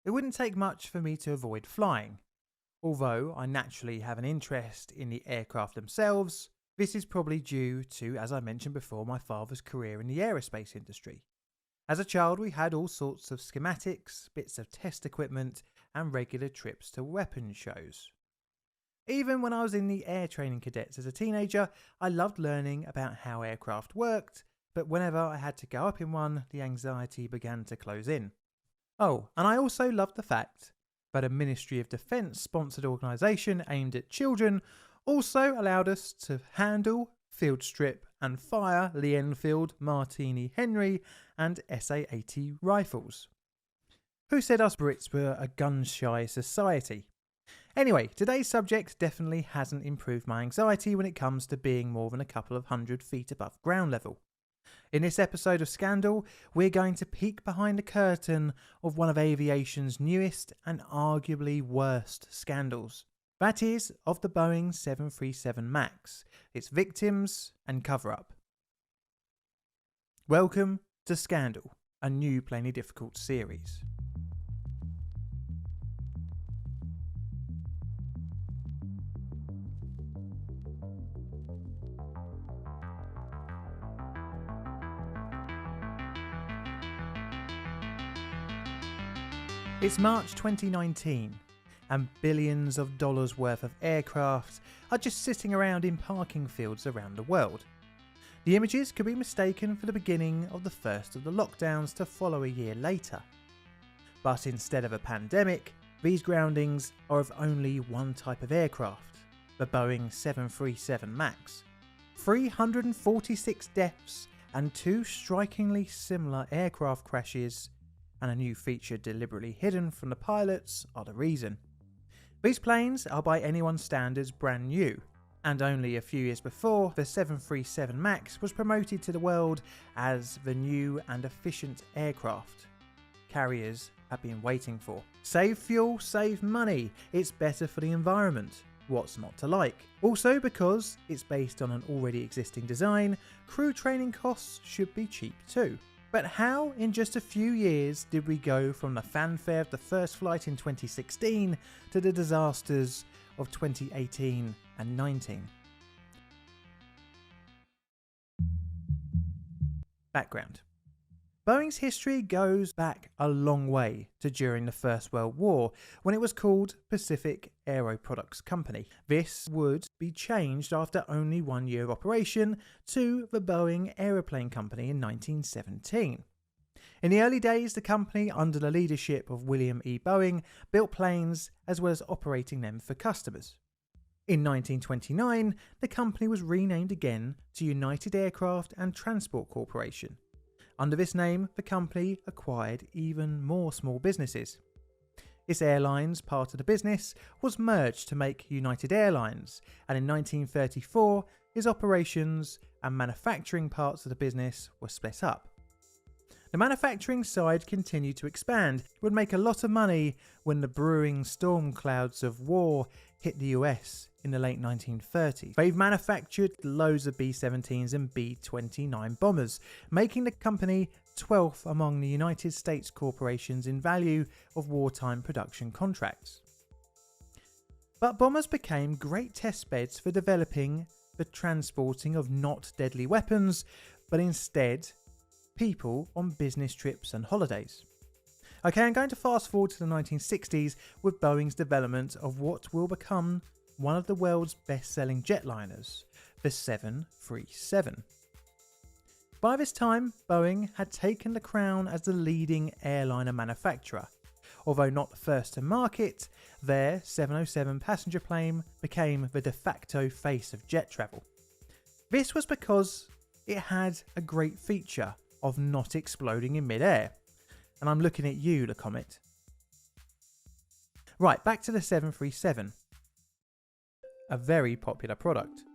It wouldn't take much for me to avoid flying. Although I naturally have an interest in the aircraft themselves, this is probably due to, as I mentioned before, my father's career in the aerospace industry. As a child, we had all sorts of schematics, bits of test equipment, and regular trips to weapons shows. Even when I was in the air training cadets as a teenager, I loved learning about how aircraft worked, but whenever I had to go up in one, the anxiety began to close in. Oh, and I also loved the fact that a Ministry of Defence sponsored organisation aimed at children also allowed us to handle, field strip and fire Lee Enfield, Martini Henry and SA-80 rifles. Who said us Brits were a gun-shy society? Anyway, today's subject definitely hasn't improved my anxiety when it comes to being more than a couple of 100 feet above ground level. In this episode of Scandal, we're going to peek behind the curtain of one of aviation's newest and arguably worst scandals. That is, of the Boeing 737 MAX, its victims and cover-up. Welcome to Scandal, a new Plainly Difficult series. It's March 2019, and billions of dollars worth of aircraft are just sitting around in parking fields around the world. The images could be mistaken for the beginning of the first of the lockdowns to follow a year later. But instead of a pandemic, these groundings are of only one type of aircraft, the Boeing 737 MAX. 346 deaths and 2 strikingly similar aircraft crashes, and a new feature deliberately hidden from the pilots are the reason. These planes are by anyone's standards brand new, and only a few years before, the 737 MAX was promoted to the world as the new and efficient aircraft carriers have been waiting for. Save fuel, save money, it's better for the environment. What's not to like? Also, because it's based on an already existing design, crew training costs should be cheap too. But how in just a few years did we go from the fanfare of the first flight in 2016 to the disasters of 2018 and 19? Background. Boeing's history goes back a long way to during the First World War, when it was called Pacific Aero Products Company. This would be changed after only 1 year of operation to the Boeing Aeroplane Company in 1917. In the early days, the company, under the leadership of William E. Boeing, built planes as well as operating them for customers. In 1929, the company was renamed again to United Aircraft and Transport Corporation. Under this name, the company acquired even more small businesses. Its airlines part of the business was merged to make United Airlines, and in 1934, its operations and manufacturing parts of the business were split up. The manufacturing side continued to expand. It would make a lot of money when the brewing storm clouds of war hit the US in the late 1930s. They've manufactured loads of B-17s and B-29 bombers, making the company 12th among the United States corporations in value of wartime production contracts. But bombers became great test beds for developing the transporting of not deadly weapons, but instead people on business trips and holidays. Okay, I'm going to fast forward to the 1960s with Boeing's development of what will become one of the world's best-selling jetliners, the 737. By this time, Boeing had taken the crown as the leading airliner manufacturer. Although not the first to market, their 707 passenger plane became the de facto face of jet travel. This was because it had a great feature of not exploding in mid-air. And I'm looking at you, the Comet. Right, back to the 737. A very popular product.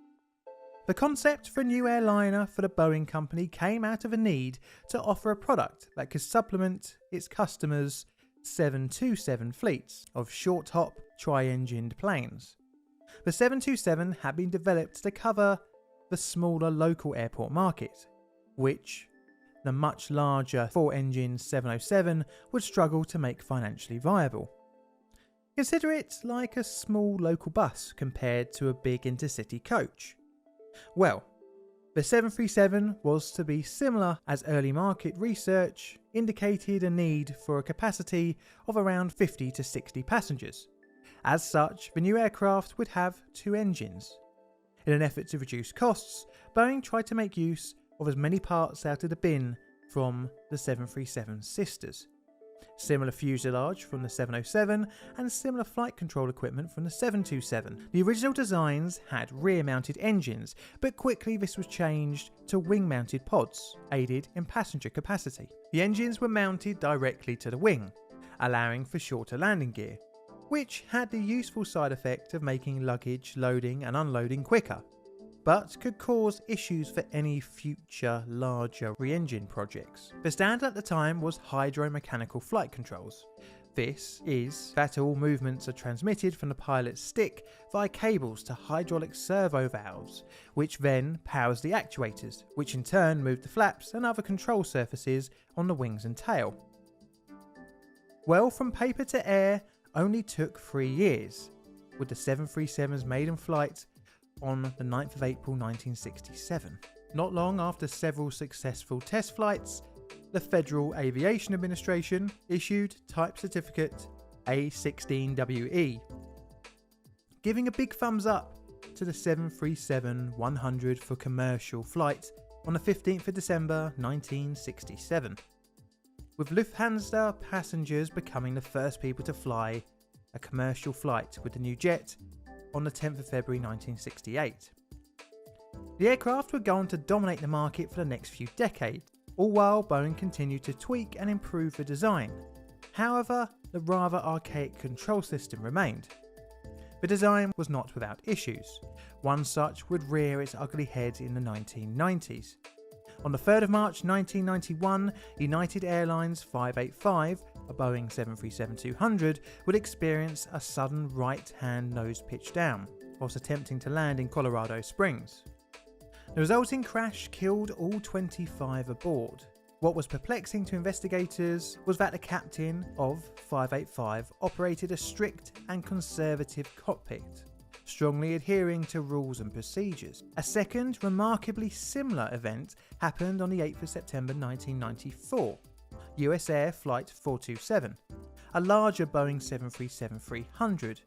The concept for a new airliner for the Boeing company came out of a need to offer a product that could supplement its customers' 727 fleets of short-hop, tri-engined planes. The 727 had been developed to cover the smaller local airport market, which the much larger 4-engine 707 would struggle to make financially viable. Consider it like a small local bus compared to a big intercity coach. Well, the 737 was to be similar, as early market research indicated a need for a capacity of around 50 to 60 passengers. As such, the new aircraft would have 2 engines. In an effort to reduce costs, Boeing tried to make use of as many parts out of the bin from the 737 sisters. Similar fuselage from the 707 and similar flight control equipment from the 727. The original designs had rear-mounted engines, but quickly this was changed to wing-mounted pods, aided in passenger capacity. The engines were mounted directly to the wing, allowing for shorter landing gear, which had the useful side effect of making luggage loading and unloading quicker, but could cause issues for any future larger re-engine projects. The standard at the time was hydromechanical flight controls. This is that all movements are transmitted from the pilot's stick via cables to hydraulic servo valves, which then powers the actuators, which in turn move the flaps and other control surfaces on the wings and tail. Well, from paper to air only took 3 years, with the 737's maiden flight on the 9th of April 1967. Not long after several successful test flights, the Federal Aviation Administration issued Type Certificate A16WE, giving a big thumbs up to the 737-100 for commercial flight on the 15th of December 1967, with Lufthansa passengers becoming the first people to fly a commercial flight with the new jet on the 10th of February 1968. The aircraft would go on to dominate the market for the next few decades, all while Boeing continued to tweak and improve the design. However, the rather archaic control system remained. The design was not without issues. One such would rear its ugly head in the 1990s. On the 3rd of March 1991, United Airlines 585, a Boeing 737-200, would experience a sudden right-hand nose pitch down whilst attempting to land in Colorado Springs. The resulting crash killed all 25 aboard. What was perplexing to investigators was that the captain of 585 operated a strict and conservative cockpit, strongly adhering to rules and procedures. A second, remarkably similar event happened on the 8th of September 1994. US Air Flight 427, a larger Boeing 737-300.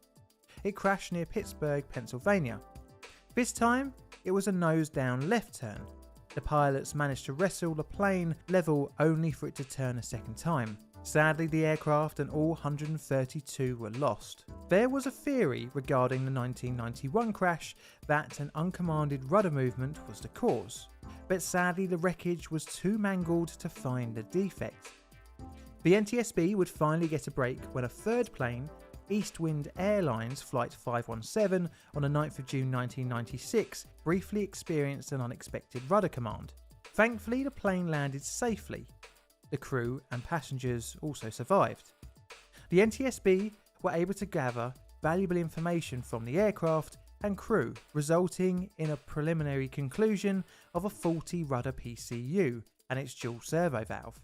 It crashed near Pittsburgh, Pennsylvania. This time, it was a nose-down left turn. The pilots managed to wrestle the plane level only for it to turn a second time. Sadly, the aircraft and all 132 were lost. There was a theory regarding the 1991 crash that an uncommanded rudder movement was the cause, but sadly the wreckage was too mangled to find the defect. The NTSB would finally get a break when a third plane, Eastwind Airlines Flight 517 on the 9th of June 1996, briefly experienced an unexpected rudder command. Thankfully, the plane landed safely. The crew and passengers also survived. The NTSB were able to gather valuable information from the aircraft and crew, resulting in a preliminary conclusion of a faulty rudder PCU and its dual servo valve.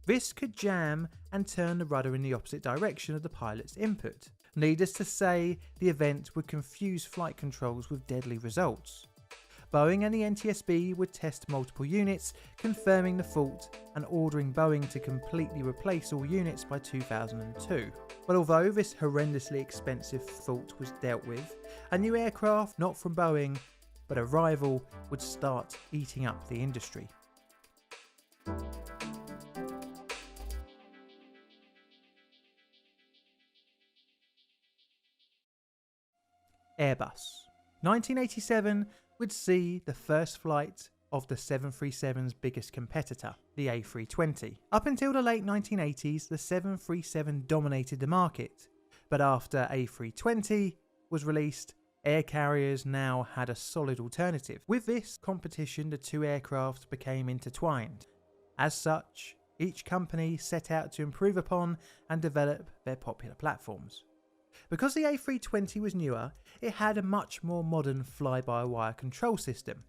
This could jam and turn the rudder in the opposite direction of the pilot's input. Needless to say, the event would confuse flight controls with deadly results. Boeing and the NTSB would test multiple units, confirming the fault and ordering Boeing to completely replace all units by 2002. But although this horrendously expensive fault was dealt with, a new aircraft, not from Boeing, but a rival, would start eating up the industry. Airbus. 1987 would see the first flight of the 737's biggest competitor, the A320. Up until the late 1980s, the 737 dominated the market, but after A320 was released, air carriers now had a solid alternative. With this competition, the two aircraft became intertwined. As such, each company set out to improve upon and develop their popular platforms. Because the A320 was newer, it had a much more modern fly-by-wire control system,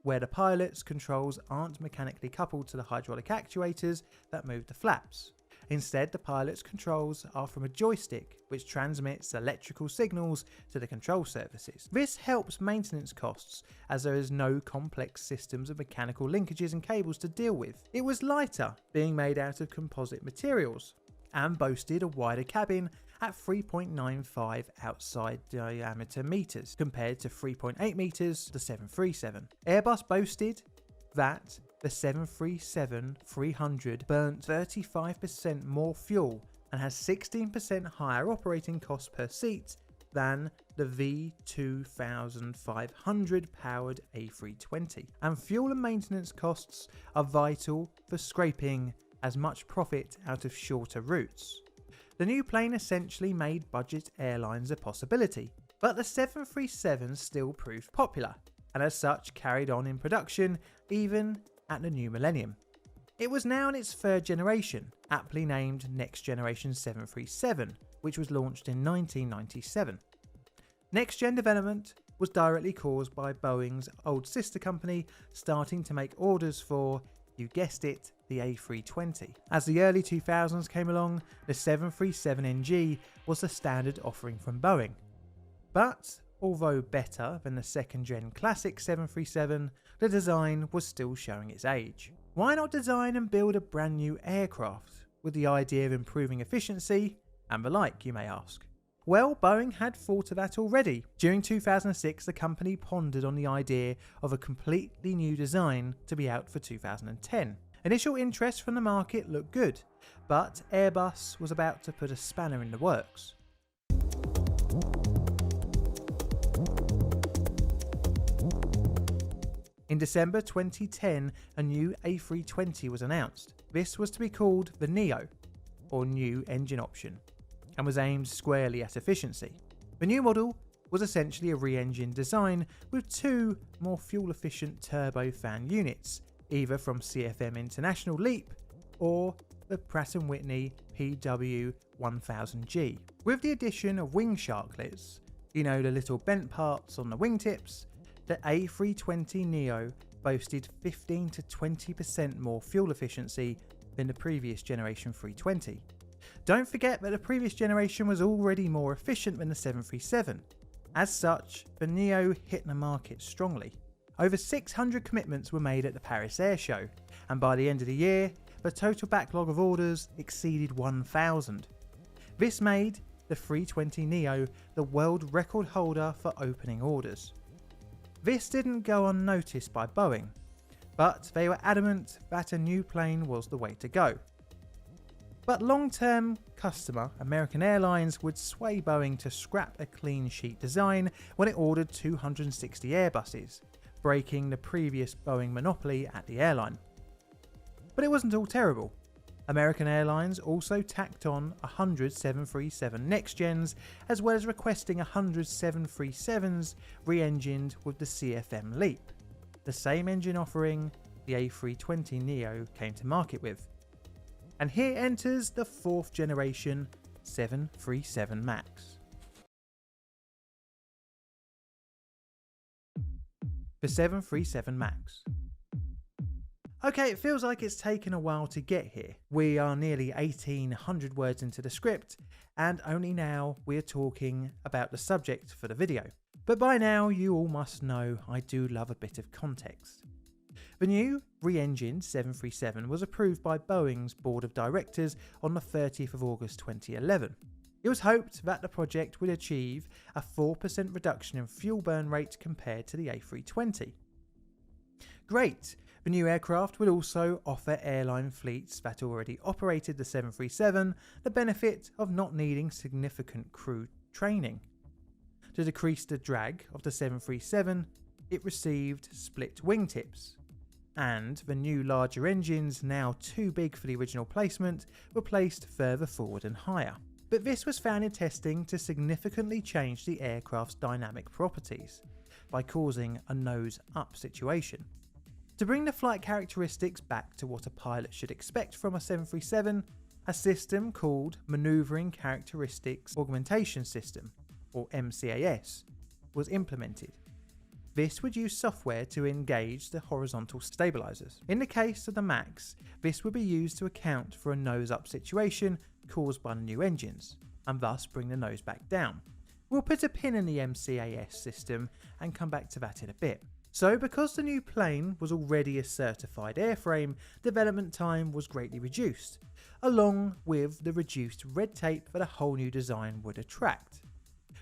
where the pilot's controls aren't mechanically coupled to the hydraulic actuators that move the flaps. Instead, the pilot's controls are from a joystick which transmits electrical signals to the control surfaces. This helps maintenance costs as there is no complex systems of mechanical linkages and cables to deal with. It was lighter, being made out of composite materials, and boasted a wider cabin at 3.95 outside diameter meters compared to 3.8 meters to the 737. Airbus boasted that the 737-300 burnt 35% more fuel and has 16% higher operating costs per seat than the V2500 powered A320. And fuel and maintenance costs are vital for scraping as much profit out of shorter routes. The new plane essentially made budget airlines a possibility, but the 737 still proved popular, and as such carried on in production even at the new millennium. It was now in its third generation, aptly named Next Generation 737, which was launched in 1997. Next gen development was directly caused by Boeing's old sister company starting to make orders for, you guessed it, the A320. As the early 2000s came along, the 737NG was the standard offering from Boeing. But although better than the second gen classic 737, the design was still showing its age. Why not design and build a brand new aircraft with the idea of improving efficiency and the like, you may ask? Well, Boeing had thought of that already. During 2006, the company pondered on the idea of a completely new design to be out for 2010. Initial interest from the market looked good, but Airbus was about to put a spanner in the works. In December 2010, a new A320 was announced. This was to be called the Neo, or New Engine Option, and was aimed squarely at efficiency. The new model was essentially a re-engined design with two more fuel-efficient turbofan units, either from CFM International LEAP or the Pratt & Whitney PW1000G. With the addition of wing sharklets, you know, the little bent parts on the wingtips, the A320 Neo boasted 15 to 20% more fuel efficiency than the previous generation 320. Don't forget that the previous generation was already more efficient than the 737. As such, the Neo hit the market strongly. Over 600 commitments were made at the Paris Air Show, and by the end of the year, the total backlog of orders exceeded 1,000. This made the 320 Neo the world record holder for opening orders. This didn't go unnoticed by Boeing, but they were adamant that a new plane was the way to go. But long-term customer American Airlines would sway Boeing to scrap a clean sheet design when it ordered 260 Airbuses, breaking the previous Boeing monopoly at the airline. But it wasn't all terrible. American Airlines also tacked on 100 737 next gens, as well as requesting 100 737s re-engined with the CFM LEAP, the same engine offering the A320 Neo came to market with. And here enters the fourth generation 737 MAX. The 737 MAX. Okay, it feels like it's taken a while to get here. We are nearly 1,800 words into the script, and only now we're talking about the subject for the video. But by now you all must know I do love a bit of context. The new re-engined 737 was approved by Boeing's board of directors on the 30th of August 2011. It was hoped that the project would achieve a 4% reduction in fuel burn rate compared to the A320. Great! The new aircraft would also offer airline fleets that already operated the 737 the benefit of not needing significant crew training. To decrease the drag of the 737, it received split wingtips, and the new larger engines, now too big for the original placement, were placed further forward and higher. But this was found in testing to significantly change the aircraft's dynamic properties by causing a nose-up situation. To bring the flight characteristics back to what a pilot should expect from a 737, a system called Maneuvering Characteristics Augmentation System, or MCAS, was implemented. This would use software to engage the horizontal stabilizers. In the case of the Max, this would be used to account for a nose-up situation caused by the new engines, and thus bring the nose back down. We'll put a pin in the MCAS system and come back to that in a bit. So because the new plane was already a certified airframe, development time was greatly reduced, along with the reduced red tape that a whole new design would attract.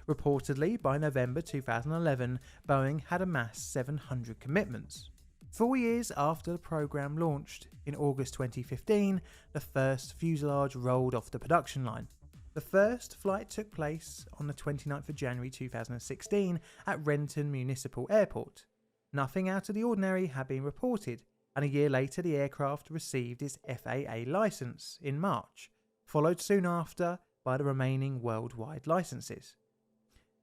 Reportedly, by November 2011, Boeing had amassed 700 commitments. 4 years after the program launched, in August 2015, the first fuselage rolled off the production line. The first flight took place on the 29th of January 2016 at Renton Municipal Airport. Nothing out of the ordinary had been reported, and a year later the aircraft received its FAA license in March, followed soon after by the remaining worldwide licenses.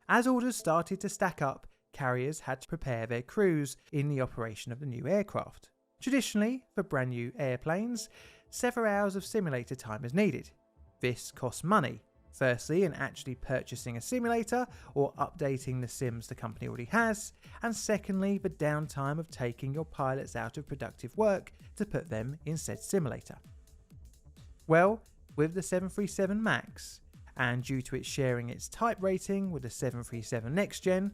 As orders started to stack up, carriers had to prepare their crews in the operation of the new aircraft. Traditionally, for brand new airplanes, several hours of simulator time is needed. This costs money, firstly in actually purchasing a simulator or updating the sims the company already has, and secondly the downtime of taking your pilots out of productive work to put them in said simulator. Well, with the 737 MAX, and due to it sharing its type rating with the 737 Next Gen,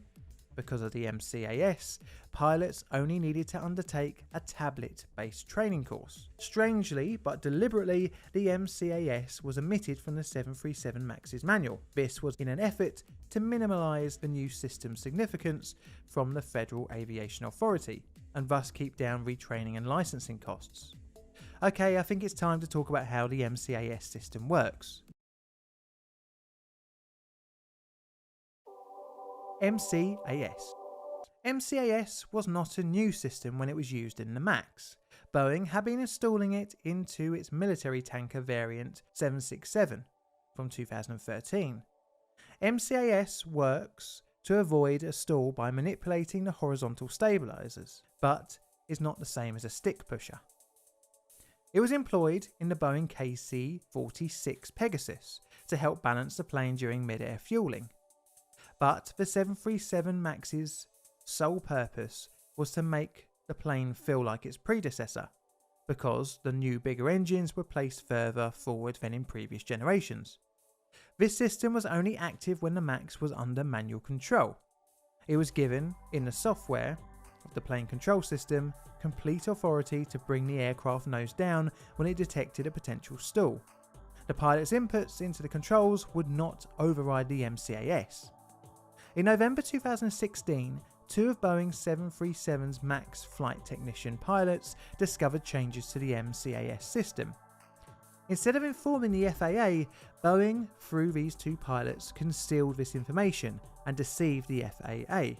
because of the MCAS, pilots only needed to undertake a tablet-based training course. Strangely, but deliberately, the MCAS was omitted from the 737 MAX's manual. This was in an effort to minimise the new system's significance from the Federal Aviation Authority, and thus keep down retraining and licensing costs. Okay, I think it's time to talk about how the MCAS system works. MCAS. MCAS was not a new system when it was used in the MAX. Boeing had been installing it into its military tanker variant 767 from 2013. MCAS works to avoid a stall by manipulating the horizontal stabilizers, but is not the same as a stick pusher. It was employed in the Boeing KC-46 Pegasus to help balance the plane during mid-air fueling. But the 737 MAX's sole purpose was to make the plane feel like its predecessor, because the new bigger engines were placed further forward than in previous generations. This system was only active when the MAX was under manual control. It was given, in the software of the plane control system, complete authority to bring the aircraft nose down when it detected a potential stall. The pilot's inputs into the controls would not override the MCAS. In November 2016, two of Boeing's 737's MAX flight technician pilots discovered changes to the MCAS system. Instead of informing the FAA, Boeing, through these two pilots, concealed this information and deceived the FAA,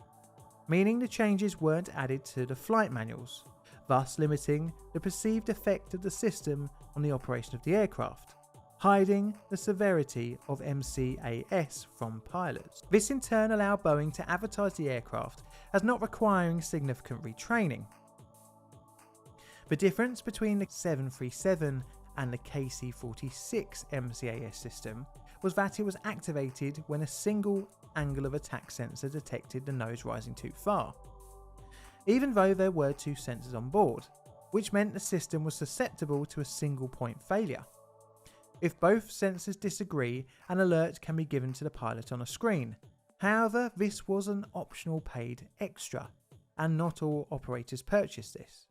meaning the changes weren't added to the flight manuals, thus limiting the perceived effect of the system on the operation of the aircraft, hiding the severity of MCAS from pilots. This in turn allowed Boeing to advertise the aircraft as not requiring significant retraining. The difference between the 737 and the KC-46 MCAS system was that it was activated when a single angle of attack sensor detected the nose rising too far, even though there were two sensors on board, which meant the system was susceptible to a single point failure. If both sensors disagree, an alert can be given to the pilot on a screen. However, this was an optional paid extra, and not all operators purchased this.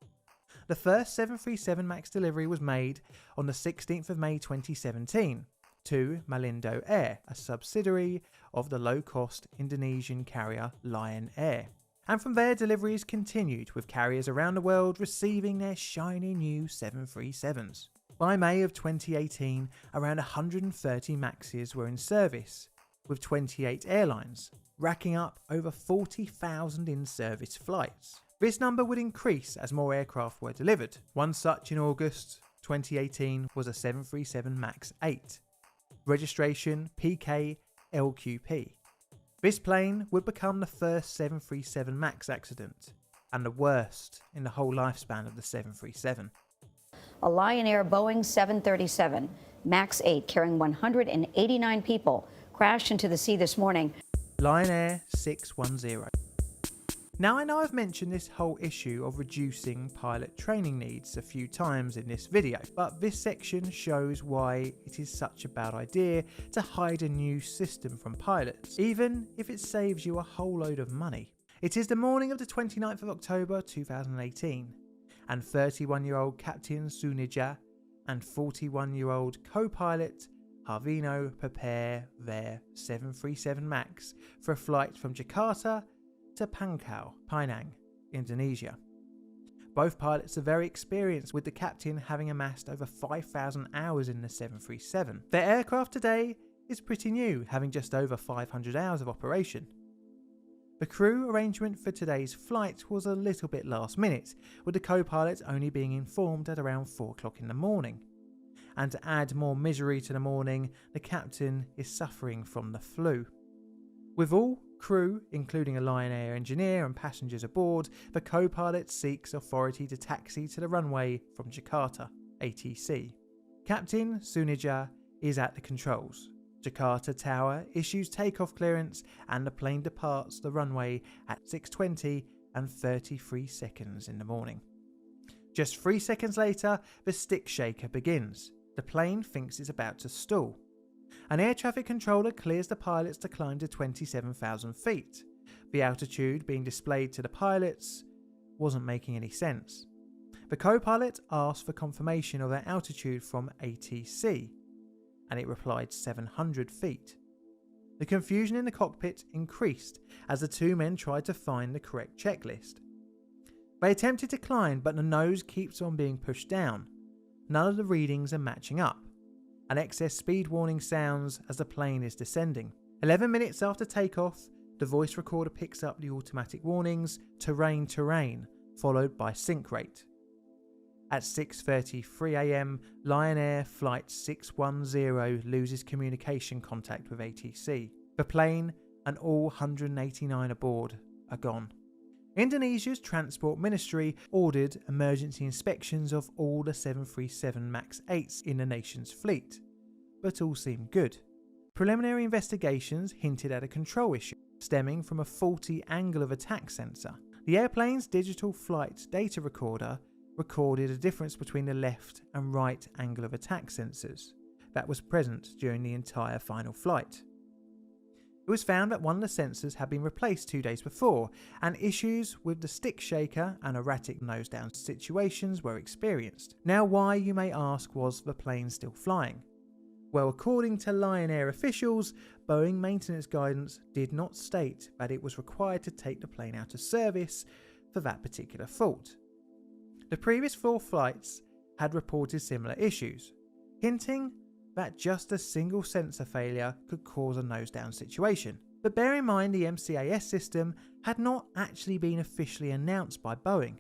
The first 737 MAX delivery was made on the 16th of May 2017 to Malindo Air, a subsidiary of the low-cost Indonesian carrier Lion Air. And from there, deliveries continued, with carriers around the world receiving their shiny new 737s. By May of 2018, around 130 MAXes were in service, with 28 airlines, racking up over 40,000 in-service flights. This number would increase as more aircraft were delivered. One such in August 2018 was a 737 MAX 8, registration PK-LQP. This plane would become the first 737 MAX accident, and the worst in the whole lifespan of the 737. A Lion Air Boeing 737 MAX 8 carrying 189 people crashed into the sea this morning. Lion Air 610. Now, I know I've mentioned this whole issue of reducing pilot training needs a few times in this video, but this section shows why it is such a bad idea to hide a new system from pilots, even if it saves you a whole load of money. It is the morning of the 29th of October 2018, and 31-year-old Captain Sunija and 41-year-old co-pilot Harvino prepare their 737 MAX for a flight from Jakarta to Pangkal, Penang, Indonesia. Both pilots are very experienced, with the captain having amassed over 5,000 hours in the 737. Their aircraft today is pretty new, having just over 500 hours of operation. The crew arrangement for today's flight was a little bit last minute, with the co-pilot only being informed at around 4 o'clock in the morning. And to add more misery to the morning, the captain is suffering from the flu. With all crew, including a Lion Air engineer and passengers aboard, the co-pilot seeks authority to taxi to the runway from Jakarta, ATC. Captain Sunija is at the controls. Jakarta Tower issues takeoff clearance and the plane departs the runway at 6:20 and 33 seconds in the morning. Just 3 seconds later, the stick shaker begins. The plane thinks it's about to stall. An air traffic controller clears the pilots to climb to 27,000 feet. The altitude being displayed to the pilots wasn't making any sense. The co-pilot asked for confirmation of their altitude from ATC, and it replied 700 feet. The confusion in the cockpit increased as the two men tried to find the correct checklist. They attempted to climb, but the nose keeps on being pushed down. None of the readings are matching up. An excess speed warning sounds as the plane is descending. 11 minutes after takeoff, the voice recorder picks up the automatic warnings, terrain, terrain, followed by sync rate. At 6:33 am, Lion Air Flight 610 loses communication contact with ATC. The plane and all 189 aboard are gone. Indonesia's Transport Ministry ordered emergency inspections of all the 737 MAX 8s in the nation's fleet, but all seemed good. Preliminary investigations hinted at a control issue stemming from a faulty angle of attack sensor. The airplane's digital flight data recorder recorded a difference between the left and right angle of attack sensors that was present during the entire final flight. It was found that one of the sensors had been replaced 2 days before, and issues with the stick shaker and erratic nose-down situations were experienced. Now, why, you may ask, was the plane still flying? Well, according to Lion Air officials, Boeing maintenance guidance did not state that it was required to take the plane out of service for that particular fault. The previous 4 flights had reported similar issues, hinting that just a single sensor failure could cause a nose-down situation. But bear in mind, the MCAS system had not actually been officially announced by Boeing.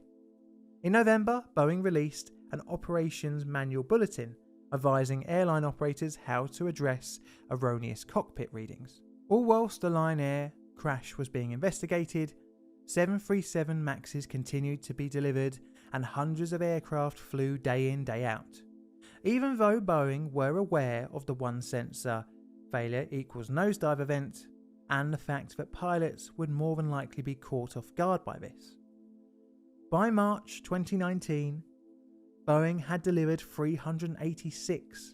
In November, Boeing released an operations manual bulletin advising airline operators how to address erroneous cockpit readings. All whilst the Lion Air crash was being investigated, 737 MAXs continued to be delivered and hundreds of aircraft flew day in, day out. Even though Boeing were aware of the one sensor failure equals nosedive event and the fact that pilots would more than likely be caught off guard by this. By March 2019, Boeing had delivered 386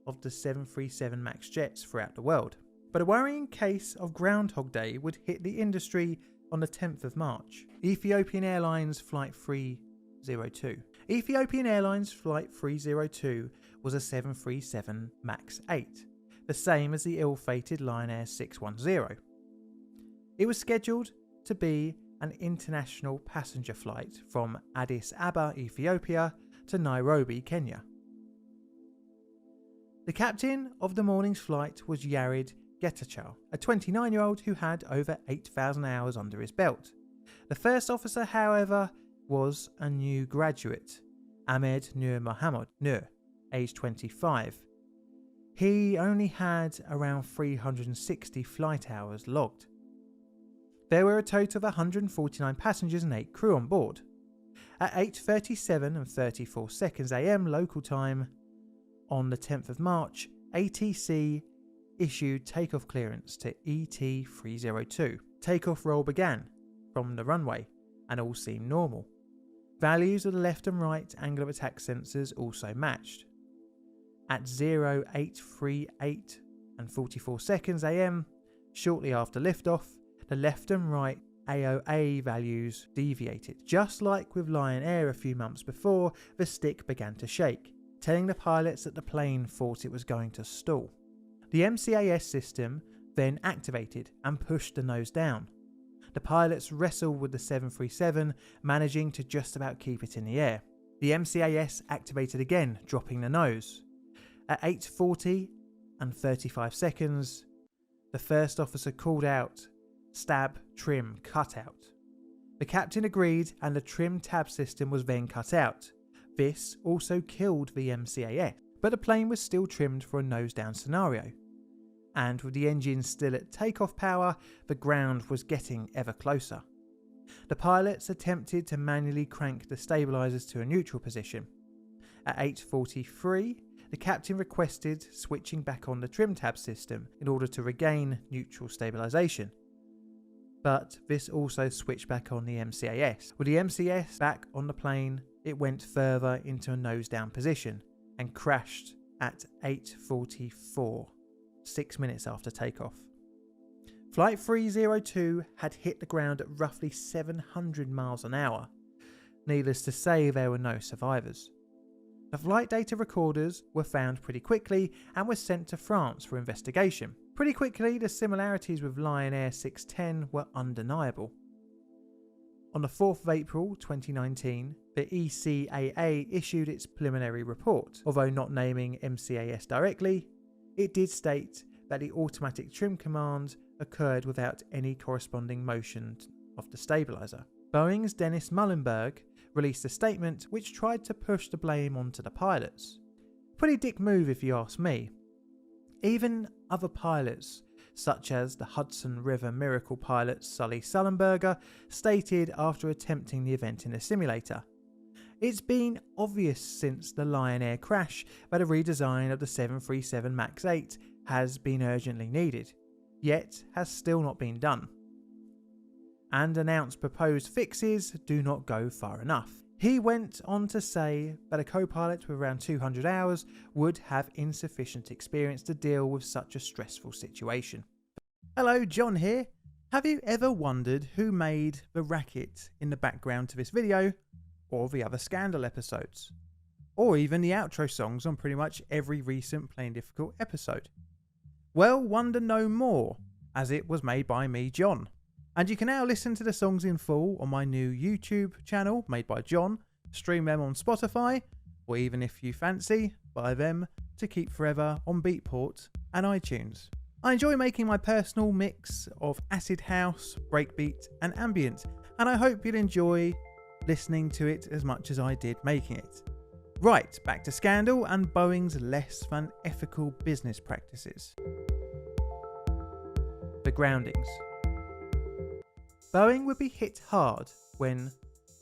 of the 737 MAX jets throughout the world. But a worrying case of Groundhog Day would hit the industry on the 10th of March. Ethiopian Airlines Flight 302. Ethiopian Airlines Flight 302 was a 737 MAX 8, the same as the ill-fated Lion Air 610. It was scheduled to be an international passenger flight from Addis Ababa, Ethiopia to Nairobi, Kenya. The captain of the morning's flight was Yared Getachew, a 29-year-old who had over 8,000 hours under his belt. The first officer, however, was a new graduate, Ahmed Nur Mohammed Nur, aged 25. He only had around 360 flight hours logged. There were a total of 149 passengers and 8 crew on board. At 8:37 and 34 seconds AM local time on the 10th of March, ATC issued takeoff clearance to ET302. Takeoff roll began from the runway, and all seemed normal. Values of the left and right angle of attack sensors also matched. At 0838 and 44 seconds AM, shortly after liftoff, the left and right AOA values deviated. Just like with Lion Air a few months before, the stick began to shake, telling the pilots that the plane thought it was going to stall. The MCAS system then activated and pushed the nose down. The pilots wrestled with the 737, managing to just about keep it in the air. The MCAS activated again, dropping the nose. At 8:40 and 35 seconds, the first officer called out, "Stab, trim, cut out." The captain agreed and the trim tab system was then cut out. This also killed the MCAS, but the plane was still trimmed for a nose down scenario. And with the engine still at takeoff power, the ground was getting ever closer. The pilots attempted to manually crank the stabilizers to a neutral position. At 8:43, the captain requested switching back on the trim tab system in order to regain neutral stabilization. But this also switched back on the MCAS. With the MCAS back on the plane, it went further into a nose down position and crashed at 8:44, 6 minutes after takeoff. Flight 302 had hit the ground at roughly 700 miles an hour. Needless to say, there were no survivors. The flight data recorders were found pretty quickly and were sent to France for investigation. Pretty quickly, the similarities with Lion Air 610 were undeniable. On the 4th of April 2019, the ECAA issued its preliminary report. Although not naming MCAS directly, it did state that the automatic trim command occurred without any corresponding motion of the stabilizer. Boeing's Dennis Muhlenberg released a statement which tried to push the blame onto the pilots. Pretty dick move if you ask me. Even other pilots, such as the Hudson River Miracle pilot Sully Sullenberger, stated after attempting the event in a simulator, "It's been obvious since the Lion Air crash that a redesign of the 737 MAX 8 has been urgently needed, yet has still not been done. And announced proposed fixes do not go far enough." He went on to say that a co-pilot with around 200 hours would have insufficient experience to deal with such a stressful situation. Hello, John here. Have you ever wondered who made the racket in the background to this video, or the other Scandal episodes, or even the outro songs on pretty much every recent Plain Difficult episode? Well, wonder no more, as it was made by me, John. And you can now listen to the songs in full on my new YouTube channel made by John, stream them on Spotify, or even if you fancy, buy them to keep forever on Beatport and iTunes. I enjoy making my personal mix of acid house, breakbeat and ambient, and I hope you'll enjoy listening to it as much as I did making it. Right, back to Scandal and Boeing's less than ethical business practices. The Groundings. Boeing would be hit hard when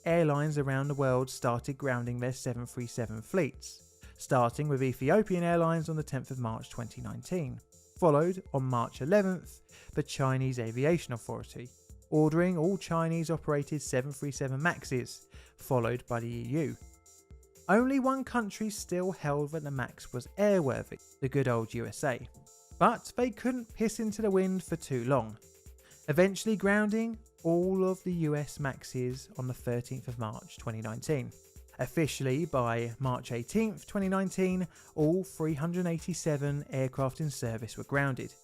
airlines around the world started grounding their 737 fleets, starting with Ethiopian Airlines on the 10th of March 2019, followed on March 11th the Chinese Aviation Authority, ordering all Chinese operated 737 MAXs, followed by the EU. Only one country still held that the MAX was airworthy, the good old USA, but they couldn't piss into the wind for too long, eventually grounding all of the US MAXs on the 13th of March 2019. Officially, by March 18th 2019, all 387 aircraft in service were grounded.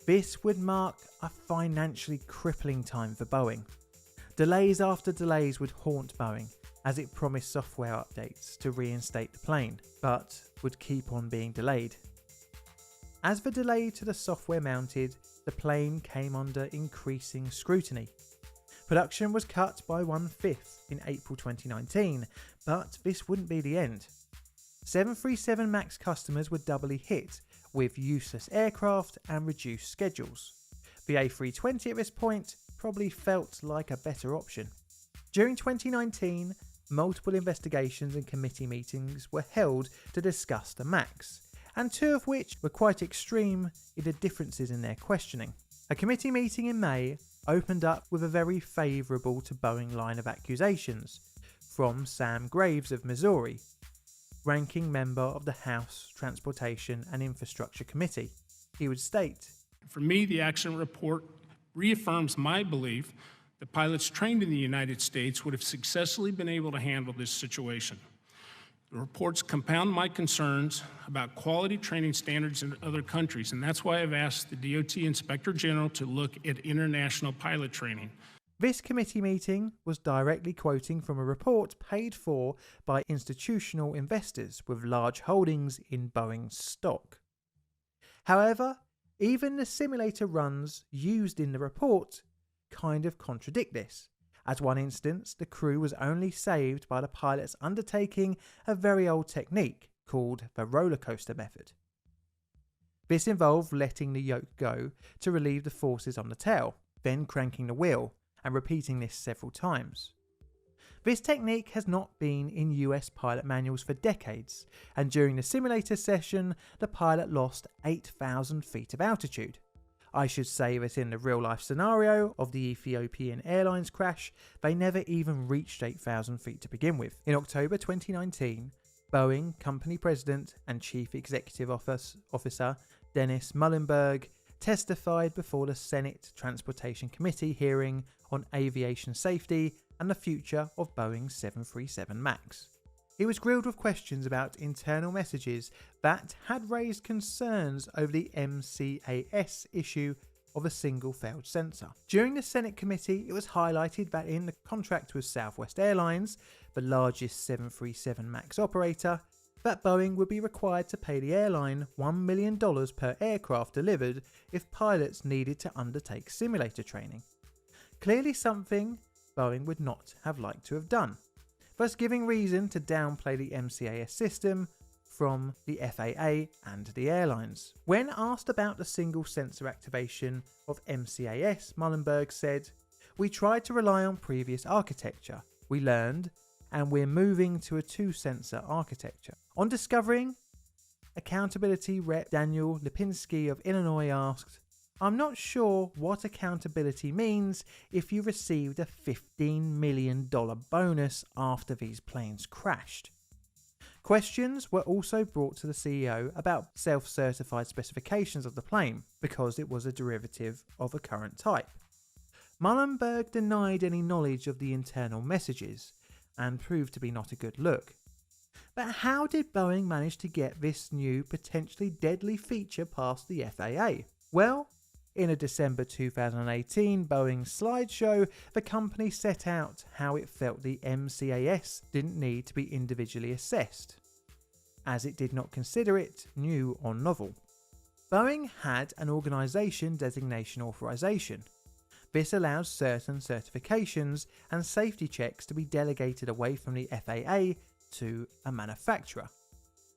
This would mark a financially crippling time for Boeing. Delays after delays would haunt Boeing as it promised software updates to reinstate the plane, but would keep on being delayed. As the delay to the software mounted, the plane came under increasing scrutiny. Production was cut by 1/5 in April 2019, but this wouldn't be the end. 737 MAX customers were doubly hit with useless aircraft and reduced schedules. The A320 at this point probably felt like a better option. During 2019, multiple investigations and committee meetings were held to discuss the MAX, and two of which were quite extreme in the differences in their questioning. A committee meeting in May opened up with a very favourable to Boeing line of accusations from Sam Graves of Missouri, ranking member of the House Transportation and Infrastructure Committee. He would state, "For me, the accident report reaffirms my belief that pilots trained in the United States would have successfully been able to handle this situation. The reports compound my concerns about quality training standards in other countries, and that's why I've asked the DOT Inspector General to look at international pilot training." This committee meeting was directly quoting from a report paid for by institutional investors with large holdings in Boeing stock. However, even the simulator runs used in the report kind of contradict this. As one instance, the crew was only saved by the pilots undertaking a very old technique called the roller coaster method. This involved letting the yoke go to relieve the forces on the tail, then cranking the wheel, and repeating this several times. This technique has not been in US pilot manuals for decades, and during the simulator session, the pilot lost 8,000 feet of altitude. I should say that in the real-life scenario of the Ethiopian Airlines crash, they never even reached 8,000 feet to begin with. In October 2019, Boeing company president and chief executive officer Dennis Muilenburg testified before the Senate Transportation Committee hearing on aviation safety and the future of Boeing's 737 MAX. He was grilled with questions about internal messages that had raised concerns over the MCAS issue of a single failed sensor. During the Senate committee, it was highlighted that in the contract with Southwest Airlines, the largest 737 MAX operator, that Boeing would be required to pay the airline $1 million per aircraft delivered if pilots needed to undertake simulator training. Clearly something Boeing would not have liked to have done, thus giving reason to downplay the MCAS system from the FAA and the airlines. When asked about the single sensor activation of MCAS, Muilenburg said, "We tried to rely on previous architecture. We learned, and we're moving to a two-sensor architecture." On discovering, accountability rep Daniel Lipinski of Illinois asked, "I'm not sure what accountability means if you received a $15 million bonus after these planes crashed." Questions were also brought to the CEO about self-certified specifications of the plane because it was a derivative of a current type. Muilenburg denied any knowledge of the internal messages and proved to be not a good look. But how did Boeing manage to get this new potentially deadly feature past the FAA? Well, in a December 2018 Boeing slideshow, the company set out how it felt the MCAS didn't need to be individually assessed, as it did not consider it new or novel. Boeing had an Organization Designation Authorization. This allows certain certifications and safety checks to be delegated away from the FAA to a manufacturer.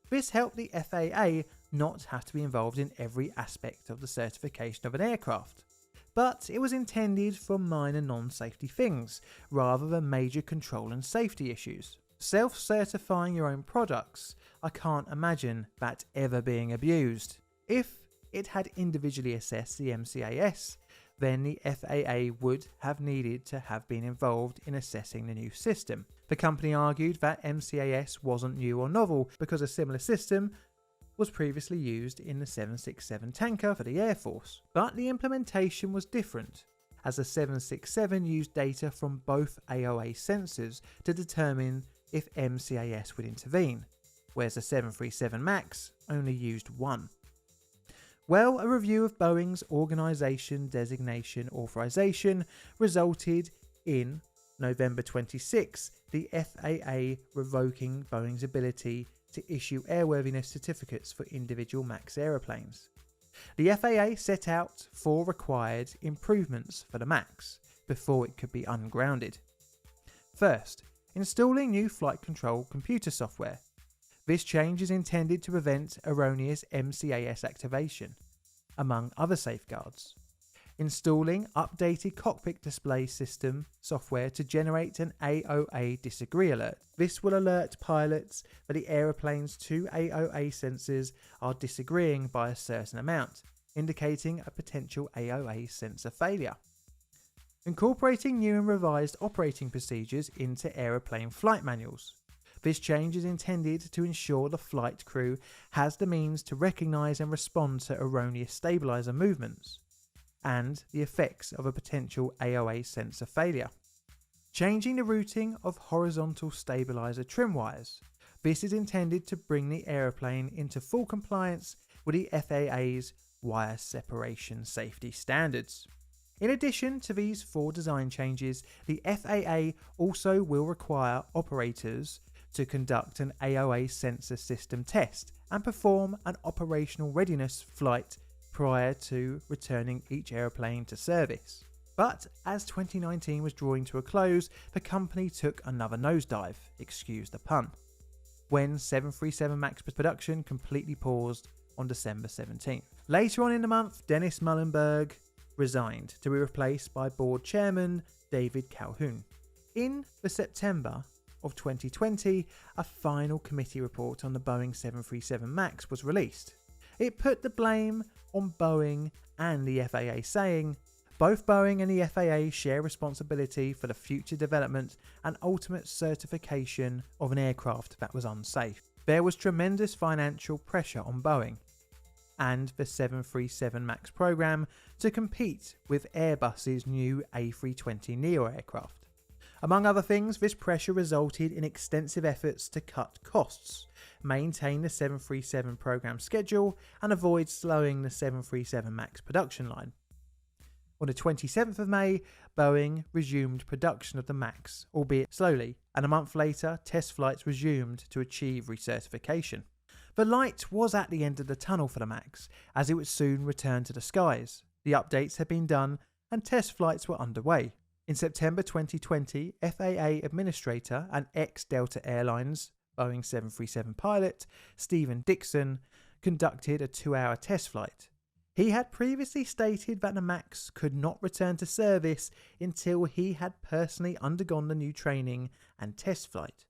This helped the FAA not have to be involved in every aspect of the certification of an aircraft, but it was intended for minor non-safety things rather than major control and safety issues. Self-certifying your own products, I can't imagine that ever being abused. If it had individually assessed the MCAS, then the FAA would have needed to have been involved in assessing the new system. The company argued that MCAS wasn't new or novel because a similar system was previously used in the 767 tanker for the Air Force. But the implementation was different, as the 767 used data from both AOA sensors to determine if MCAS would intervene, whereas the 737 MAX only used one. Well, a review of Boeing's Organization Designation Authorization resulted in November 26, the FAA revoking Boeing's ability to issue airworthiness certificates for individual MAX aeroplanes. The FAA set out 4 required improvements for the MAX before it could be ungrounded. First, installing new flight control computer software. This change is intended to prevent erroneous MCAS activation, among other safeguards. Installing updated cockpit display system software to generate an AOA disagree alert. This will alert pilots that the aeroplane's 2 AOA sensors are disagreeing by a certain amount, indicating a potential AOA sensor failure. incorporating new and revised operating procedures into aeroplane flight manuals. This change is intended to ensure the flight crew has the means to recognise and respond to erroneous stabiliser movements and the effects of a potential AOA sensor failure. Changing the routing of horizontal stabiliser trim wires. This is intended to bring the aeroplane into full compliance with the FAA's wire separation safety standards. In addition to these 4 design changes, the FAA also will require operators to conduct an AOA sensor system test and perform an operational readiness flight prior to returning each aeroplane to service. But as 2019 was drawing to a close, the company took another nosedive, excuse the pun, when 737 MAX production completely paused on December 17th. Later on in the month, Dennis Muilenburg resigned to be replaced by board chairman David Calhoun. In the September of 2020, a final committee report on the Boeing 737 MAX was released. It put the blame on Boeing and the FAA, saying, "Both Boeing and the FAA share responsibility for the future development and ultimate certification of an aircraft that was unsafe. There was tremendous financial pressure on Boeing and the 737 MAX program to compete with Airbus's new A320neo aircraft. Among other things, this pressure resulted in extensive efforts to cut costs, maintain the 737 program schedule, and avoid slowing the 737 MAX production line. On the 27th of May, Boeing resumed production of the MAX, albeit slowly, and a month later, test flights resumed to achieve recertification. The light was at the end of the tunnel for the MAX, as it would soon return to the skies. The updates had been done, and test flights were underway. In September 2020, FAA Administrator and ex-Delta Airlines Boeing 737 pilot Stephen Dixon conducted a 2-hour test flight. He had previously stated that the MAX could not return to service until he had personally undergone the new training and test flight.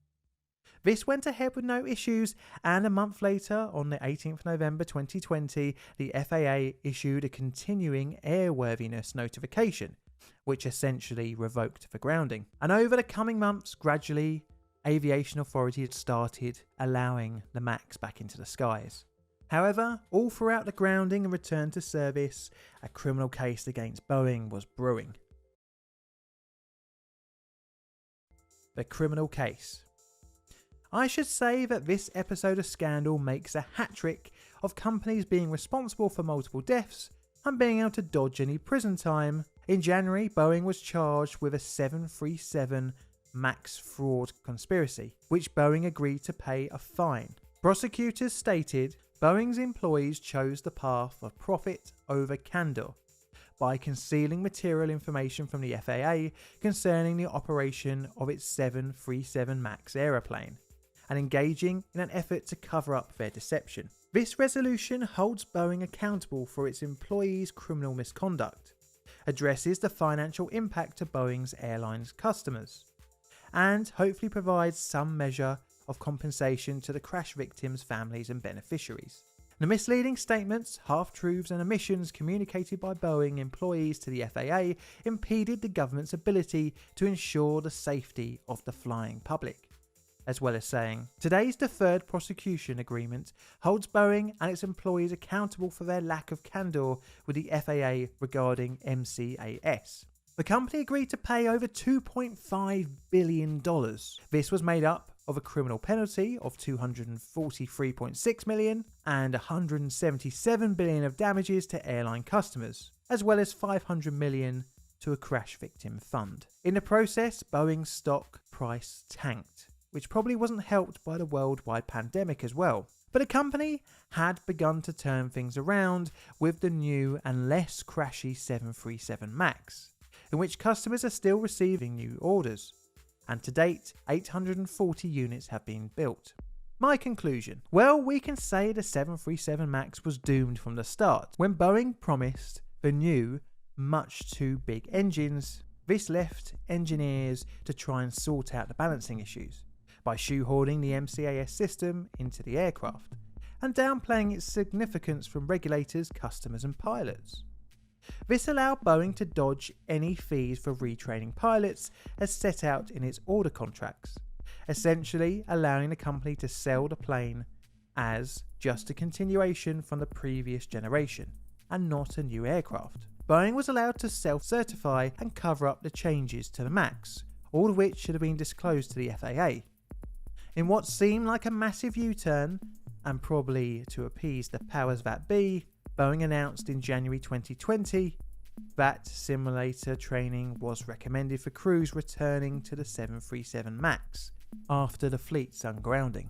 This went ahead with no issues, and a month later, on the 18th of November 2020, the FAA issued a continuing airworthiness notification, which essentially revoked the grounding. And over the coming months, gradually, aviation authorities started allowing the MAX back into the skies. However, all throughout the grounding and return to service, a criminal case against Boeing was brewing. The criminal case. I should say that this episode of Scandal makes a hat-trick of companies being responsible for multiple deaths and being able to dodge any prison time. In January, Boeing was charged with a 737 MAX fraud conspiracy, which Boeing agreed to pay a fine. Prosecutors stated Boeing's employees chose the path of profit over candor by concealing material information from the FAA concerning the operation of its 737 MAX aeroplane and engaging in an effort to cover up their deception. This resolution holds Boeing accountable for its employees' criminal misconduct, addresses the financial impact to Boeing's airlines customers, and hopefully provides some measure of compensation to the crash victims' families and beneficiaries. The misleading statements, half-truths and omissions communicated by Boeing employees to the FAA impeded the government's ability to ensure the safety of the flying public, as well as saying, today's deferred prosecution agreement holds Boeing and its employees accountable for their lack of candor with the FAA regarding MCAS. The company agreed to pay over $2.5 billion. This was made up of a criminal penalty of $243.6 million and $177 billion of damages to airline customers, as well as $500 million to a crash victim fund. In the process, Boeing's stock price tanked, which probably wasn't helped by the worldwide pandemic as well. But the company had begun to turn things around with the new and less crashy 737 MAX, in which customers are still receiving new orders, and to date 840 units have been built. My conclusion? Well, we can say the 737 MAX was doomed from the start. When Boeing promised the new, much too big engines, this left engineers to try and sort out the balancing issues by shoehorning the MCAS system into the aircraft and downplaying its significance from regulators, customers and pilots. This allowed Boeing to dodge any fees for retraining pilots as set out in its order contracts, essentially allowing the company to sell the plane as just a continuation from the previous generation and not a new aircraft. Boeing was allowed to self-certify and cover up the changes to the MAX, all of which should have been disclosed to the FAA. In what seemed like a massive U-turn, and probably to appease the powers that be, Boeing announced in January 2020 that simulator training was recommended for crews returning to the 737 MAX after the fleet's ungrounding.